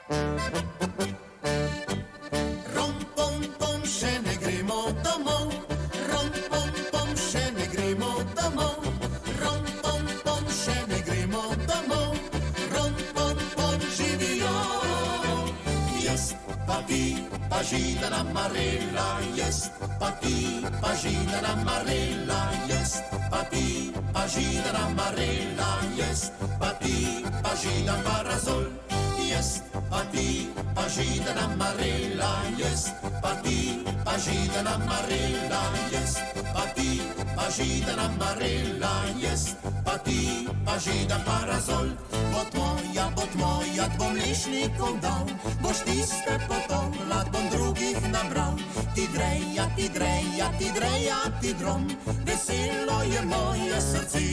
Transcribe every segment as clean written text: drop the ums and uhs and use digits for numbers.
Rom, pom, pom, še ne gremo domov. Rom, pom, pom, še ne gremo domov. Rom, pom, pom, še ne gremo domov. Rom, pom, pom, živijo. Jest pa ti, pa židana Marela, jest pa ti, pa židana Marela, jest pa ti, pa židana Marela, jest pa ti, pa židan parazol. Jest pa ti, pa židana Marela, jest pa ti, pa židana Marela, jest pa ti, pa židana Marela, jest pa ti, pa židan parazol. Bot moja, tbom lešnikom dal, boš tiste potom, lad bom drugih nabral. Ti dreja, ti dreja, ti dreja, ti drom, veselo je moje srce.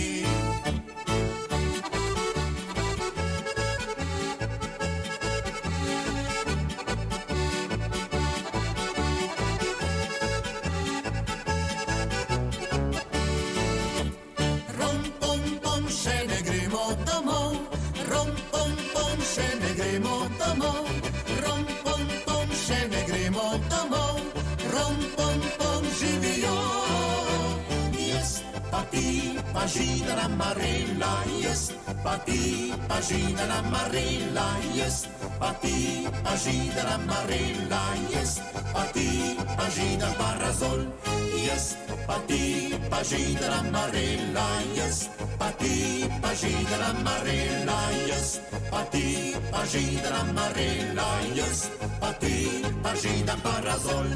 Pa židana Marela, jest pa ti, pa židana Marela, jest pa ti, pa židana Marela, jest pa ti, pa židan parazol. Jest pa ti, pa židana Marela, jest pa ti, pa židana Marela, jest pa ti, pa židana Marela, jest pa ti, pa židan parazol.